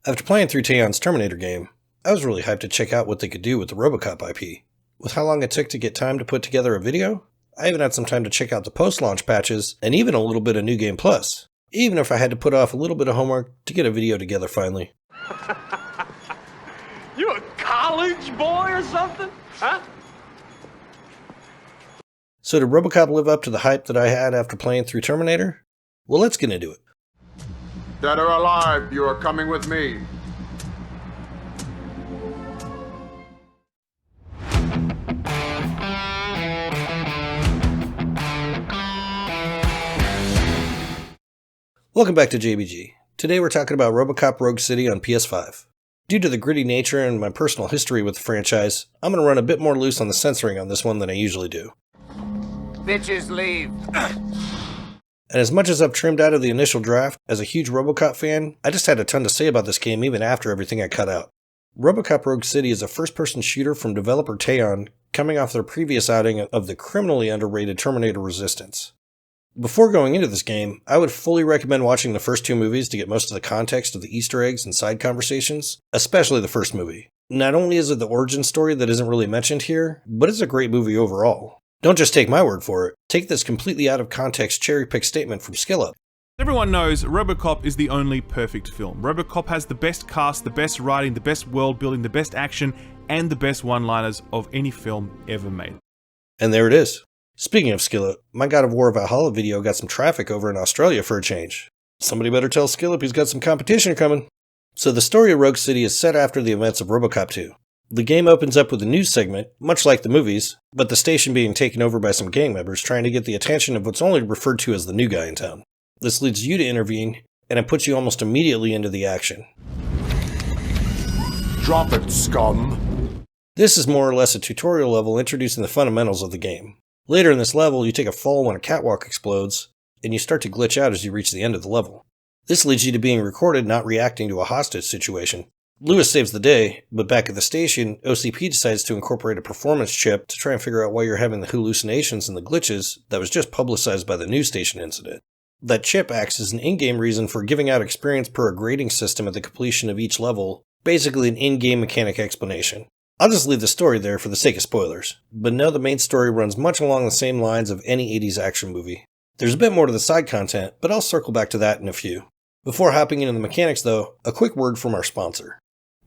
After playing through Teyon's Terminator game, I was really hyped to check out what they could do with the RoboCop IP. With how long it took to get time to put together a video, I even had some time to check out the post-launch patches and even a little bit of New Game Plus, even if I had to put off a little bit of homework to get a video together finally. You a college boy or something? Huh? So did RoboCop live up to the hype that I had after playing through Terminator? Well, let's get into it. Dead or alive, you are coming with me. Welcome back to JBG. Today we're talking about RoboCop Rogue City on PS5. Due to the gritty nature and my personal history with the franchise, I'm going to run a bit more loose on the censoring on this one than I usually do. Bitches leave. And as much as I've trimmed out of the initial draft, as a huge RoboCop fan, I just had a ton to say about this game even after everything I cut out. RoboCop Rogue City is a first-person shooter from developer Teyon, coming off their previous outing of the criminally underrated Terminator Resistance. Before going into this game, I would fully recommend watching the first two movies to get most of the context of the Easter eggs and side conversations, especially the first movie. Not only is it the origin story that isn't really mentioned here, but it's a great movie overall. Don't just take my word for it, take this completely out of context cherry-picked statement from SkillUp. Everyone knows RoboCop is the only perfect film. RoboCop has the best cast, the best writing, the best world building, the best action, and the best one-liners of any film ever made. And there it is. Speaking of SkillUp, my God of War Valhalla video got some traffic over in Australia for a change. Somebody better tell SkillUp he's got some competition coming. So the story of Rogue City is set after the events of RoboCop 2. The game opens up with a news segment, much like the movies, but the station being taken over by some gang members trying to get the attention of what's only referred to as the new guy in town. This leads you to intervene, and it puts you almost immediately into the action. Drop it, scum. This is more or less a tutorial level introducing the fundamentals of the game. Later in this level, you take a fall when a catwalk explodes, and you start to glitch out as you reach the end of the level. This leads you to being recorded not reacting to a hostage situation. Lewis saves the day, but back at the station, OCP decides to incorporate a performance chip to try and figure out why you're having the hallucinations and the glitches that was just publicized by the news station incident. That chip acts as an in-game reason for giving out experience per a grading system at the completion of each level, basically an in-game mechanic explanation. I'll just leave the story there for the sake of spoilers, but know the main story runs much along the same lines of any 80s action movie. There's a bit more to the side content, but I'll circle back to that in a few. Before hopping into the mechanics though, a quick word from our sponsor.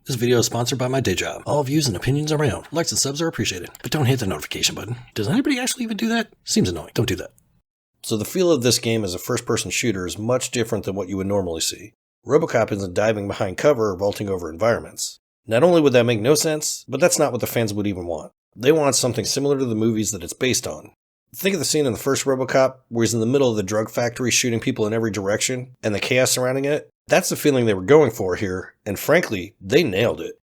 This video is sponsored by my day job. All views and opinions around. Likes and subs are appreciated, but don't hit the notification button. Does anybody actually even do that? Seems annoying. Don't do that. So the feel of this game as a first-person shooter is much different than what you would normally see. RoboCop isn't diving behind cover or vaulting over environments. Not only would that make no sense, but that's not what the fans would even want. They want something similar to the movies that it's based on. Think of the scene in the first RoboCop where he's in the middle of the drug factory shooting people in every direction, and the chaos surrounding it. That's the feeling they were going for here, and frankly, they nailed it.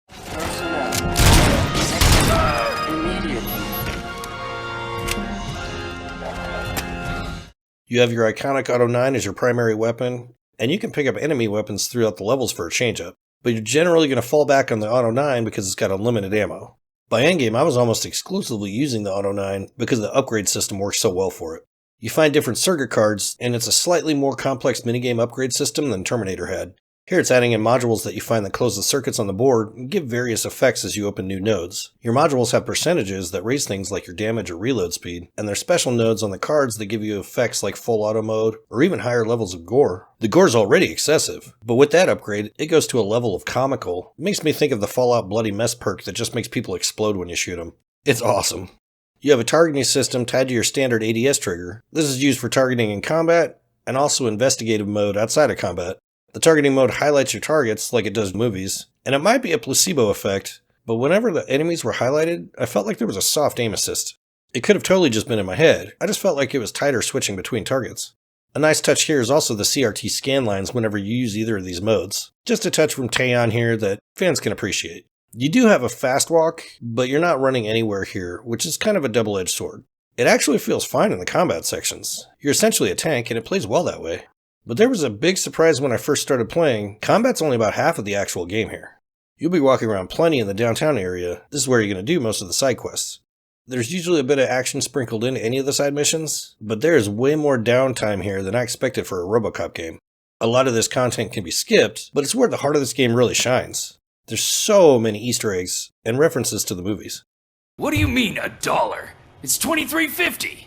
You have your iconic Auto 9 as your primary weapon, and you can pick up enemy weapons throughout the levels for a change-up. But you're generally going to fall back on the Auto 9 because it's got unlimited ammo. By endgame, I was almost exclusively using the Auto 9 because the upgrade system works so well for it. You find different circuit cards, and it's a slightly more complex minigame upgrade system than Terminator had. Here it's adding in modules that you find that close the circuits on the board and give various effects as you open new nodes. Your modules have percentages that raise things like your damage or reload speed, and there's special nodes on the cards that give you effects like full auto mode, or even higher levels of gore. The gore's already excessive, but with that upgrade, it goes to a level of comical. It makes me think of the Fallout Bloody Mess perk that just makes people explode when you shoot them. It's awesome. You have a targeting system tied to your standard ADS trigger. This is used for targeting in combat, and also investigative mode outside of combat. The targeting mode highlights your targets like it does in movies, and it might be a placebo effect, but whenever the enemies were highlighted, I felt like there was a soft aim assist. It could have totally just been in my head, I just felt like it was tighter switching between targets. A nice touch here is also the CRT scan lines whenever you use either of these modes. Just a touch from Teyon here that fans can appreciate. You do have a fast walk, but you're not running anywhere here, which is kind of a double-edged sword. It actually feels fine in the combat sections. You're essentially a tank, and it plays well that way. But there was a big surprise when I first started playing. Combat's only about half of the actual game here. You'll be walking around plenty in the downtown area. This is where you're going to do most of the side quests. There's usually a bit of action sprinkled into any of the side missions, but there is way more downtime here than I expected for a RoboCop game. A lot of this content can be skipped, but it's where the heart of this game really shines. There's so many Easter eggs and references to the movies. What do you mean, $1? It's $23.50.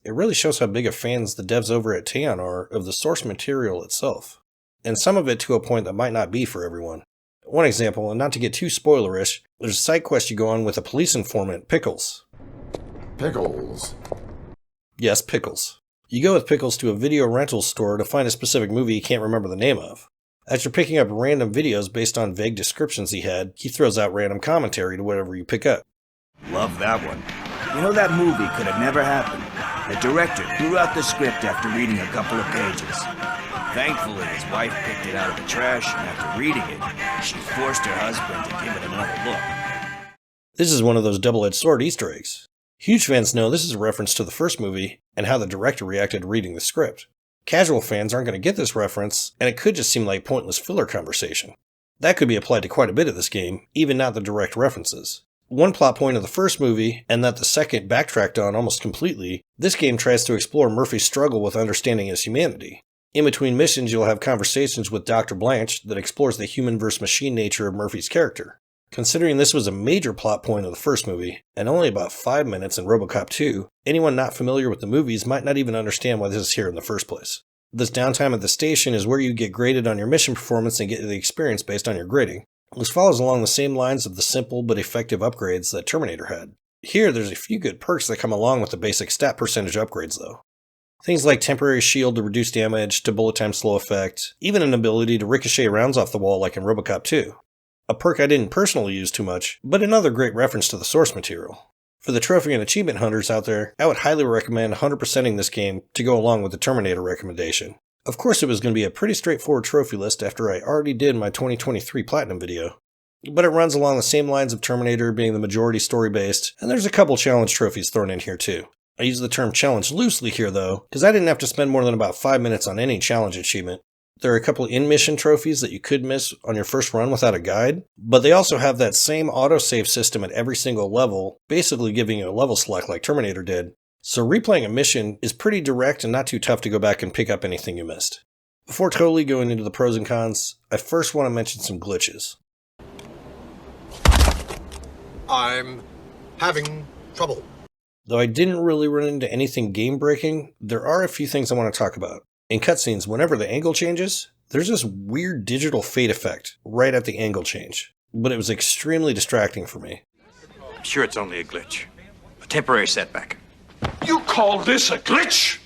It really shows how big of fans the devs over at Teyon are of the source material itself, and some of it to a point that might not be for everyone. One example, and not to get too spoilerish, there's a side quest you go on with a police informant, Pickles. Pickles. Yes, Pickles. You go with Pickles to a video rental store to find a specific movie you can't remember the name of. After picking up random videos based on vague descriptions he had, he throws out random commentary to whatever you pick up. Love that one. You know, that movie could have never happened. The director threw out the script after reading a couple of pages. Thankfully, his wife picked it out of the trash, and after reading it, she forced her husband to give it another look. This is one of those double-edged sword Easter eggs. Huge fans know this is a reference to the first movie and how the director reacted to reading the script. Casual fans aren't going to get this reference, and it could just seem like pointless filler conversation. That could be applied to quite a bit of this game, even not the direct references. One plot point of the first movie, and that the second backtracked on almost completely, this game tries to explore Murphy's struggle with understanding his humanity. In between missions, you'll have conversations with Dr. Blanche that explores the human versus machine nature of Murphy's character. Considering this was a major plot point of the first movie, and only about 5 minutes in RoboCop 2, anyone not familiar with the movies might not even understand why this is here in the first place. This downtime at the station is where you get graded on your mission performance and get the experience based on your grading. This follows along the same lines of the simple but effective upgrades that Terminator had. Here, there's a few good perks that come along with the basic stat percentage upgrades though. Things like temporary shield to reduce damage, to bullet time slow effect, even an ability to ricochet rounds off the wall like in RoboCop 2. A perk I didn't personally use too much, but another great reference to the source material. For the trophy and achievement hunters out there, I would highly recommend 100%ing this game to go along with the Terminator recommendation. Of course it was going to be a pretty straightforward trophy list after I already did my 2023 Platinum video. But it runs along the same lines of Terminator being the majority story-based, and there's a couple challenge trophies thrown in here too. I use the term challenge loosely here though, because I didn't have to spend more than about 5 minutes on any challenge achievement. There are a couple in-mission trophies that you could miss on your first run without a guide, but they also have that same autosave system at every single level, basically giving you a level select like Terminator did. So replaying a mission is pretty direct and not too tough to go back and pick up anything you missed. Before totally going into the pros and cons, I first want to mention some glitches. I'm having trouble. Though I didn't really run into anything game-breaking, there are a few things I want to talk about. In cutscenes, whenever the angle changes, there's this weird digital fade effect right at the angle change, but it was extremely distracting for me. I'm sure it's only a glitch. A temporary setback. You call this a glitch?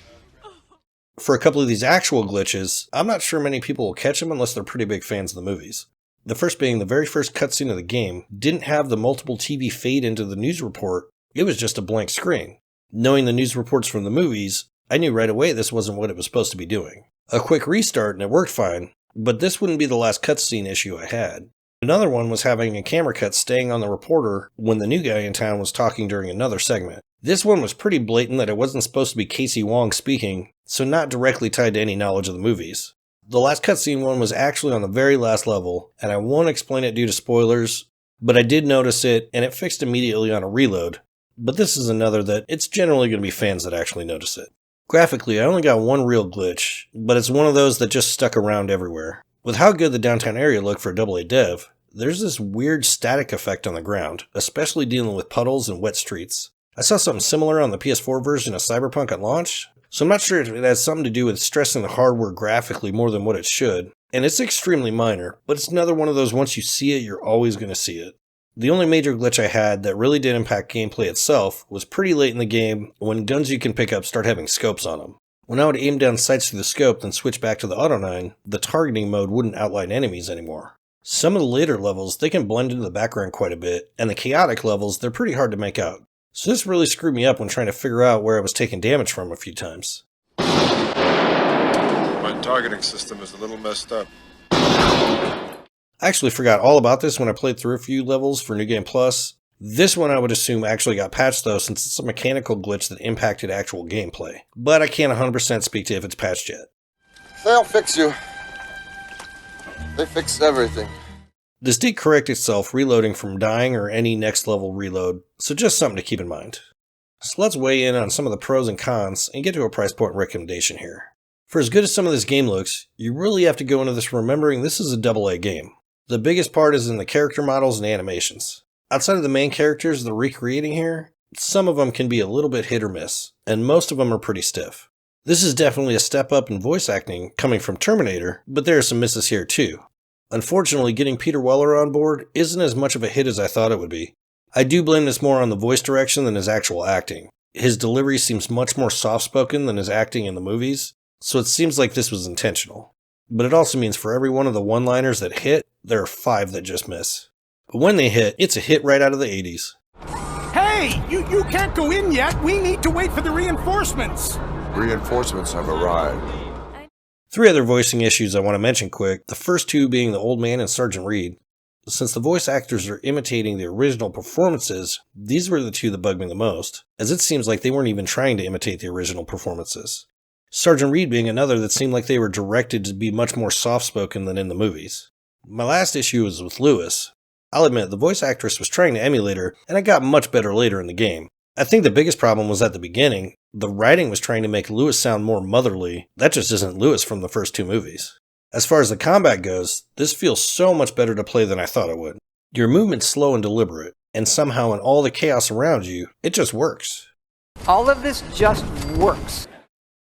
For a couple of these actual glitches, I'm not sure many people will catch them unless they're pretty big fans of the movies. The first being the very first cutscene of the game didn't have the multiple TV fade into the news report, it was just a blank screen. Knowing the news reports from the movies, I knew right away this wasn't what it was supposed to be doing. A quick restart and it worked fine, but this wouldn't be the last cutscene issue I had. Another one was having a camera cut staying on the reporter when the new guy in town was talking during another segment. This one was pretty blatant that it wasn't supposed to be Casey Wong speaking, so not directly tied to any knowledge of the movies. The last cutscene one was actually on the very last level, and I won't explain it due to spoilers, but I did notice it, and it fixed immediately on a reload. But this is another that it's generally going to be fans that actually notice it. Graphically, I only got one real glitch, but it's one of those that just stuck around everywhere. With how good the downtown area looked for a AA dev, there's this weird static effect on the ground, especially dealing with puddles and wet streets. I saw something similar on the PS4 version of Cyberpunk at launch, so I'm not sure if it has something to do with stressing the hardware graphically more than what it should, and it's extremely minor, but it's another one of those once you see it, you're always going to see it. The only major glitch I had that really did impact gameplay itself was pretty late in the game when guns you can pick up start having scopes on them. When I would aim down sights through the scope then switch back to the Auto 9, the targeting mode wouldn't outline enemies anymore. Some of the later levels, they can blend into the background quite a bit, and the chaotic levels, they're pretty hard to make out. So this really screwed me up when trying to figure out where I was taking damage from a few times. My targeting system is a little messed up. I actually forgot all about this when I played through a few levels for New Game Plus. This one I would assume actually got patched though, since it's a mechanical glitch that impacted actual gameplay. But I can't 100% speak to if it's patched yet. They'll fix you. They fix everything. This did correct itself reloading from dying or any next level reload, so just something to keep in mind. So let's weigh in on some of the pros and cons and get to a price point recommendation here. For as good as some of this game looks, you really have to go into this remembering this is a AA game. The biggest part is in the character models and animations. Outside of the main characters they're recreating here, some of them can be a little bit hit or miss, and most of them are pretty stiff. This is definitely a step up in voice acting coming from Terminator, but there are some misses here too. Unfortunately, getting Peter Weller on board isn't as much of a hit as I thought it would be. I do blame this more on the voice direction than his actual acting. His delivery seems much more soft-spoken than his acting in the movies, so it seems like this was intentional. But it also means for every one of the one-liners that hit, there are 5 that just miss. But when they hit, it's a hit right out of the 80s. Hey! You can't go in yet! We need to wait for the reinforcements! Reinforcements have arrived. 3 other voicing issues I want to mention quick, the first 2 being the Old Man and Sergeant Reed. Since the voice actors are imitating the original performances, these were the 2 that bugged me the most, as it seems like they weren't even trying to imitate the original performances. Sergeant Reed being another that seemed like they were directed to be much more soft-spoken than in the movies. My last issue was with Lewis. I'll admit, the voice actress was trying to emulate her, and it got much better later in the game. I think the biggest problem was at the beginning. The writing was trying to make Lewis sound more motherly. That just isn't Lewis from the first 2 movies. As far as the combat goes, this feels so much better to play than I thought it would. Your movement's slow and deliberate, and somehow in all the chaos around you, it just works. All of this just works.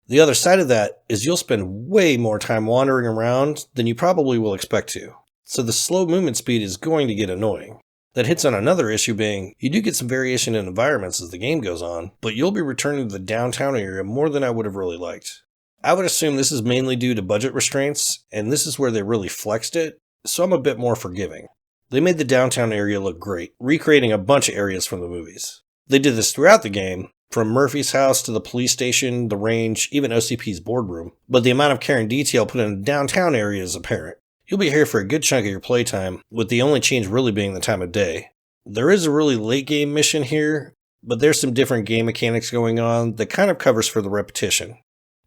The other side of that is you'll spend way more time wandering around than you probably will expect to. So the slow movement speed is going to get annoying. That hits on another issue being, you do get some variation in environments as the game goes on, but you'll be returning to the downtown area more than I would have really liked. I would assume this is mainly due to budget restraints, and this is where they really flexed it, so I'm a bit more forgiving. They made the downtown area look great, recreating a bunch of areas from the movies. They did this throughout the game, from Murphy's house to the police station, the range, even OCP's boardroom, but the amount of care and detail put in the downtown area is apparent. You'll be here for a good chunk of your playtime, with the only change really being the time of day. There is a really late game mission here, but there's some different game mechanics going on that kind of covers for the repetition.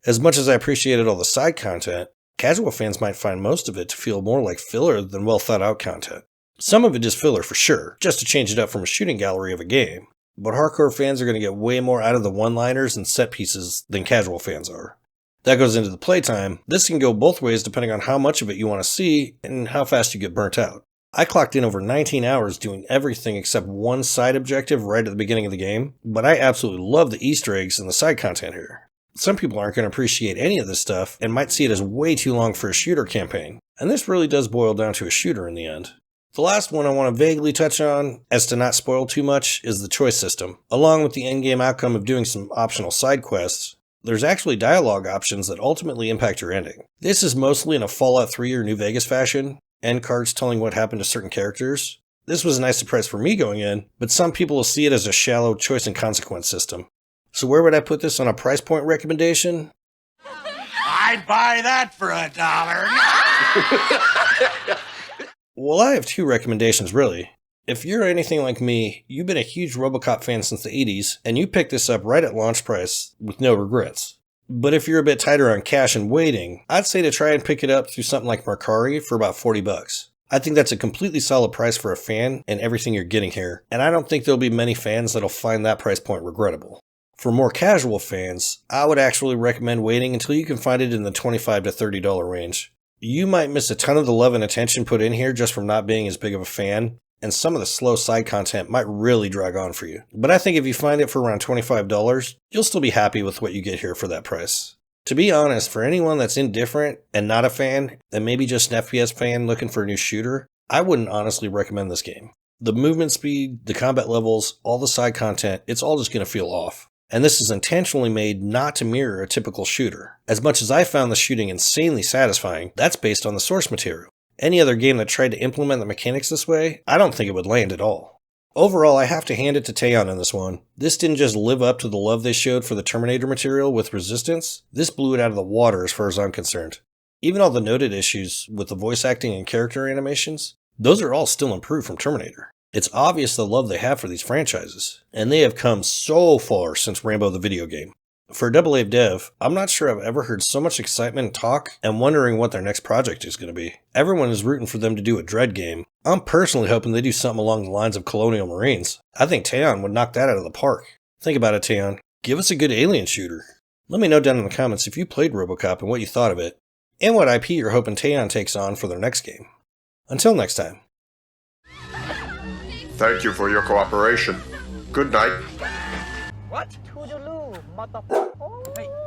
As much as I appreciated all the side content, casual fans might find most of it to feel more like filler than well thought out content. Some of it is filler for sure, just to change it up from a shooting gallery of a game, but hardcore fans are going to get way more out of the one-liners and set pieces than casual fans are. That goes into the playtime. This can go both ways depending on how much of it you want to see and how fast you get burnt out. I clocked in over 19 hours doing everything except one side objective right at the beginning of the game, but I absolutely love the Easter eggs and the side content here. Some people aren't going to appreciate any of this stuff and might see it as way too long for a shooter campaign, and this really does boil down to a shooter in the end. The last one I want to vaguely touch on, as to not spoil too much, is the choice system. Along with the endgame outcome of doing some optional side quests, there's actually dialogue options that ultimately impact your ending. This is mostly in a Fallout 3 or New Vegas fashion, end cards telling what happened to certain characters. This was a nice surprise for me going in, but some people will see it as a shallow choice and consequence system. So where would I put this on a price point recommendation? I'd buy that for $1. Well, I have 2 recommendations really. If you're anything like me, you've been a huge RoboCop fan since the 80s, and you picked this up right at launch price with no regrets. But if you're a bit tighter on cash and waiting, I'd say to try and pick it up through something like Mercari for about $40. I think that's a completely solid price for a fan and everything you're getting here, and I don't think there'll be many fans that'll find that price point regrettable. For more casual fans, I would actually recommend waiting until you can find it in the $25 to $30 range. You might miss a ton of the love and attention put in here just from not being as big of a fan, and some of the slow side content might really drag on for you. But I think if you find it for around $25, you'll still be happy with what you get here for that price. To be honest, for anyone that's indifferent and not a fan, and maybe just an FPS fan looking for a new shooter, I wouldn't honestly recommend this game. The movement speed, the combat levels, all the side content, it's all just going to feel off. And this is intentionally made not to mirror a typical shooter. As much as I found the shooting insanely satisfying, that's based on the source material. Any other game that tried to implement the mechanics this way, I don't think it would land at all. Overall, I have to hand it to Teyon on this one. This didn't just live up to the love they showed for the Terminator material with Resistance, this blew it out of the water as far as I'm concerned. Even all the noted issues with the voice acting and character animations, those are all still improved from Terminator. It's obvious the love they have for these franchises, and they have come so far since Rambo the video game. For a AA dev, I'm not sure I've ever heard so much excitement and talk and wondering what their next project is going to be. Everyone is rooting for them to do a Dread game. I'm personally hoping they do something along the lines of Colonial Marines. I think Teyon would knock that out of the park. Think about it, Teyon. Give us a good alien shooter. Let me know down in the comments if you played RoboCop and what you thought of it, and what IP you're hoping Teyon takes on for their next game. Until next time. Thank you for your cooperation. Good night. What? Toodaloo, motherfucker.